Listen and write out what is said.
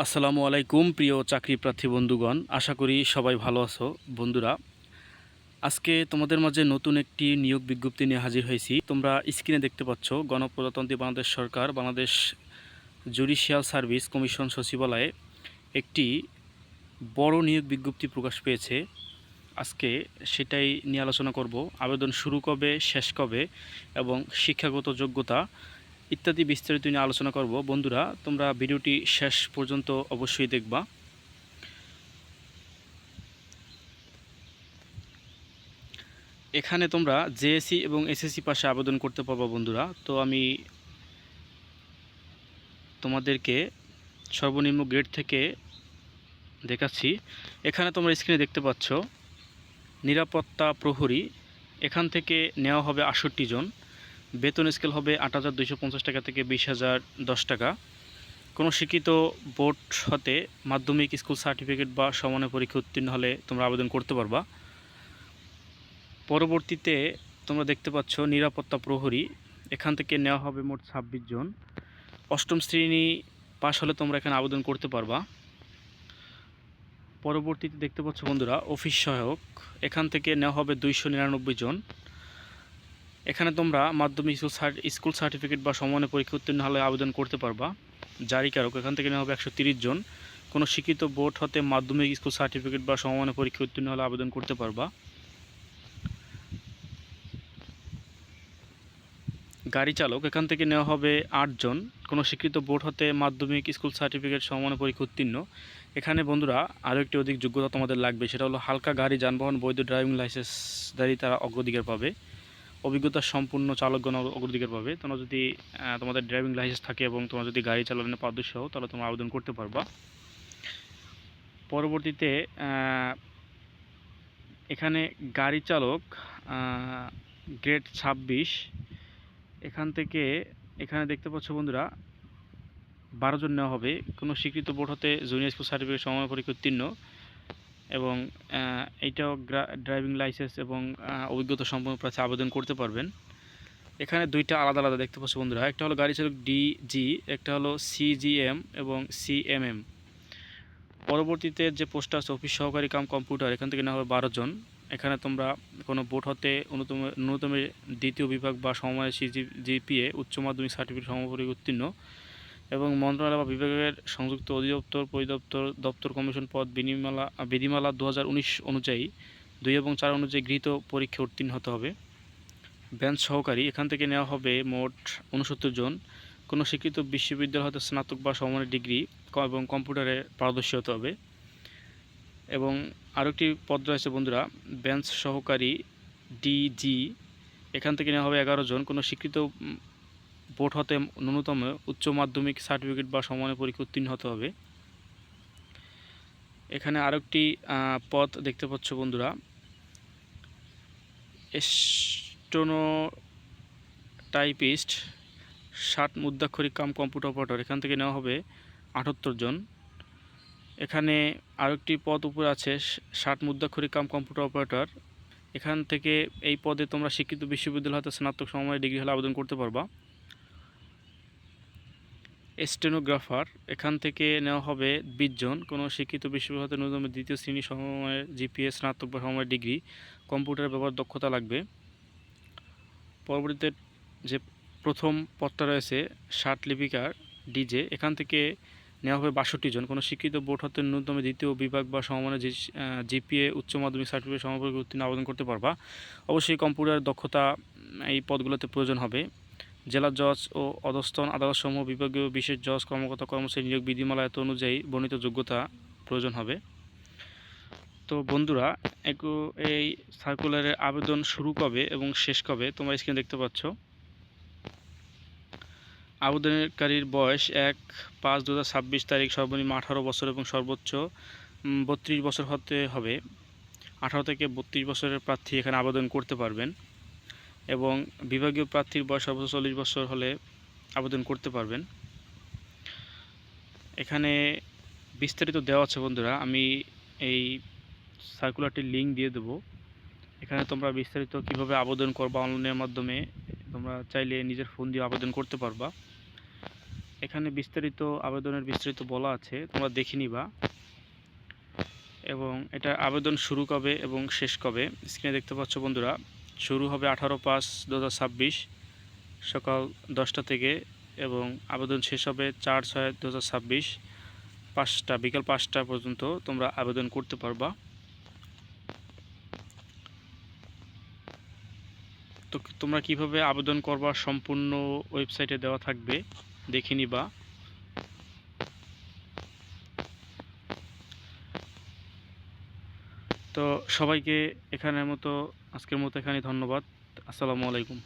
আসসালামু আলাইকুম প্রিয় চাকরি প্রার্থী বন্ধুগণ, আশা করি সবাই ভালো আছো। বন্ধুরা, আজকে তোমাদের মাঝে নতুন একটি নিয়োগ বিজ্ঞপ্তি নিয়ে হাজির হয়েছি। তোমরা স্ক্রিনে দেখতে পাচ্ছ, গণপ্রজাতন্ত্রী বাংলাদেশ সরকার বাংলাদেশ জুডিশিয়াল সার্ভিস কমিশন সচিবালয়ে একটি বড় নিয়োগ বিজ্ঞপ্তি প্রকাশ পেয়েছে। আজকে সেটাই নিয়ে আলোচনা করব। আবেদন শুরু কবে, শেষ কবে এবং শিক্ষাগত যোগ্যতা ইত্যাদি বিস্তারিত নিয়ে আলোচনা করব। বন্ধুরা, তোমরা ভিডিওটি শেষ পর্যন্ত অবশ্যই দেখবা। এখানে তোমরা জেএসসি এবং এসএসসি পাশে আবেদন করতে পারবা বন্ধুরা। তো আমি তোমাদেরকে সর্বনিম্ন গ্রেড থেকে দেখাচ্ছি। এখানে তোমরা স্ক্রিনে দেখতে পাচ্ছ নিরাপত্তা প্রহরী, এখান থেকে নেওয়া হবে ৬৮ জন। বেতন স্কেল হবে ৮,২৫০ টাকা থেকে ২০,০১০ টাকা। কোনো শিক্ষিত বোর্ড হতে মাধ্যমিক স্কুল সার্টিফিকেট বা সমানের পরীক্ষা উত্তীর্ণ হলে তোমরা আবেদন করতে পারবা। পরবর্তীতে তোমরা দেখতে পাচ্ছ নিরাপত্তা প্রহরী, এখান থেকে নেওয়া হবে মোট ২৬ জন। অষ্টম শ্রেণী পাশ হলে তোমরা এখানে আবেদন করতে পারবা। পরবর্তীতে দেখতে পাচ্ছ বন্ধুরা অফিস সহায়ক, এখান থেকে নেওয়া হবে ২৯৯ জন। এখানে তোমরা মাধ্যমিক স্কুল সার্টিফিকেট বা সমানের পরীক্ষা উত্তীর্ণ হলে আবেদন করতে পারবা। জারিকারক, এখান থেকে নেওয়া হবে ১৩০ জন। কোনো শিক্ষিত বোর্ড হতে মাধ্যমিক স্কুল সার্টিফিকেট বা সমানের পরীক্ষা উত্তীর্ণ হলে আবেদন করতে পারবা। গাড়ি চালক, এখান থেকে নেওয়া হবে ৮ জন। কোনো স্বীকৃত বোর্ড হতে মাধ্যমিক স্কুল সার্টিফিকেট সমমানের পরীক্ষা উত্তীর্ণ। এখানে বন্ধুরা আরও একটি অধিক যোগ্যতা তোমাদের লাগবে, সেটা হলো হালকা গাড়ি যানবাহন বৈধ ড্রাইভিং লাইসেন্সধারী তারা অগ্রাধিকার পাবে। অভিজ্ঞতা সম্পূর্ণ চালকগণ অগ্রাধিকার পাবে। তোমরা যদি তোমাদের ড্রাইভিং লাইসেন্স থাকে এবং তোমরা যদি গাড়ি চালানোর পারদর্শী হও তাহলে তোমরা আবেদন করতে পারবা। পরবর্তীতে এখানে গাড়ি চালক গ্রেড ২৬, এখানে দেখতে পাচ্ছ বন্ধুরা ১২ জন নেওয়া হবে। কোনো স্বীকৃত বোর্ড হতে জুনিয়র স্কুল সার্টিফিকেট সমমানের পরীক্ষা উত্তীর্ণ এবং এইটাও ড্রাইভিং লাইসেন্স এবং অভিজ্ঞতা সম্পন্ন প্রার্থী আবেদন করতে পারবেন। এখানে দুইটা আলাদা আলাদা দেখতে পাচ্ছ বন্ধুরা, একটা হলো গাড়ি চালক ডিজি, একটা হলো সিজিএম এবং সিএমএম। পরবর্তীতে যে পোস্টটা আছে অফিস সহকারী কাম কম্পিউটার, এখান থেকে নেওয়া হবে ১২ জন। এখানে তোমরা কোনো বোর্ড হতে ন্যূনতম দ্বিতীয় বিভাগ বা সমমানের জিপিএ উচ্চ মাধ্যমিক সার্টিফিকেট সমপরীক্ষা উত্তীর্ণ এবং মন্ত্রণালয় বা বিভাগের সংযুক্ত অধিদপ্তর পরিদপ্তর দপ্তর কমিশন পদ বিধিমালা ২০১৯ অনুযায়ী ২ এবং ৪ অনুযায়ী গৃহীত পরীক্ষা উত্তীর্ণ হতে হবে। বেঞ্চ সহকারী, এখান থেকে নেওয়া হবে মোট ৬৯ জন। কোনো স্বীকৃত বিশ্ববিদ্যালয় হতে স্নাতক বা সমমানের ডিগ্রি এবং কম্পিউটারে পারদর্শী হতে হবে। এবং আরও একটি পদ রয়েছে বন্ধুরা বেঞ্চ সহকারী ডিজি, এখান থেকে নেওয়া হবে ১১ জন। কোনো স্বীকৃত বোর্ড হতে ন্যূনতম উচ্চ মাধ্যমিক সার্টিফিকেট বা সমমানের পরীক্ষা উত্তীর্ণ হতে হবে। এখানে আরও একটি পদ দেখতে পাচ্ছ বন্ধুরা স্টেনোটাইপিস্ট ৬০ মুদ্রাক্ষরিক কাম কম্পিউটার অপারেটর, এখান থেকে নেওয়া হবে ৭৮ জন। এখানে আরও একটি পদ উপরে আছে ৬০ মুদ্রাক্ষরিক কাম কম্পিউটার অপারেটর, এখান থেকে এই পদে তোমরা শিক্ষিত বিশ্ববিদ্যালয় হতে স্নাতক সমমানের ডিগ্রি হলে আবেদন করতে পারবা। স্টেনোগ্রাফার, এখান থেকে নেওয়া হবে ২০ জন। কোনো শিক্ষিত বিশ্ববিদ্যালয় হতে ন্যূনতম দ্বিতীয় শ্রেণী সমমানের জিপিএ স্নাতক বা সমমানের ডিগ্রি কম্পিউটার ব্যবহার দক্ষতা লাগবে। পরবর্তীতে যে প্রথম পদটা রয়েছে ৬০ লিপিকার ডিজে, এখান থেকে নেওয়া হবে ৬২ জন। কোনো শিক্ষিত বোর্ড হতে ন্যূনতম দ্বিতীয় বিভাগ বা সমমানের জিপিএ উচ্চ মাধ্যমিক সার্টিফিকেট সমপরীক্ষা উত্তীর্ণ আবেদন করতে পারবা। অবশ্যই কম্পিউটার দক্ষতা এই পদগুলোতে প্রয়োজন হবে। জেলা জজ ও অধস্তন আদালতসমূহ বিভাগীয় বিশেষ জজ কর্মকর্তা কর্মচারী নিয়োগ বিধিমালা এত অনুযায়ী বর্ণিত যোগ্যতা প্রয়োজন হবে। তো বন্ধুরা, এই সার্কুলারের আবেদন শুরু কবে এবং শেষ কবে তোমরা স্ক্রিনে দেখতে পাচ্ছ। আবেদনকারীর বয়স ১/৫/২০২৬ তারিখ সর্বনিম্ন ১৮ বছর এবং সর্বোচ্চ ৩২ বছর হতে হবে। ১৮ থেকে ৩২ বছরের প্রার্থী এখানে আবেদন করতে পারবেন এবং বিভাগীয় প্রার্থীর বয়স সর্বোচ্চ ৪০ বছর হলে আবেদন করতে পারবেন। এখানে বিস্তারিত দেওয়া আছে বন্ধুরা, আমি এই সার্কুলারটির লিঙ্ক দিয়ে দেবো। এখানে তোমরা বিস্তারিত কিভাবে আবেদন করবা অনলাইনের মাধ্যমে তোমরা চাইলে নিজের ফোন দিয়ে আবেদন করতে পারবা। এখানে বিস্তারিত আবেদনের বিস্তারিত বলা আছে, তোমরা দেখে নিবা। এবং এটা আবেদন শুরু কবে এবং শেষ কবে স্ক্রিনে দেখতে পাচ্ছ বন্ধুরা। শুরু হবে 18/5/2026 সকাল 10টা থেকে এবং আবেদন শেষ হবে 4/6/2026 বিকাল 5টা পর্যন্ত তোমরা আবেদন করতে পারবা। তো তোমরা কিভাবে আবেদন করবা সম্পূর্ণ ওয়েবসাইটে দেওয়া থাকবে, দেখে নিবা। তো সবাইকে আজকের মতো এখানে ধন্যবাদ। আসসালামু আলাইকুম।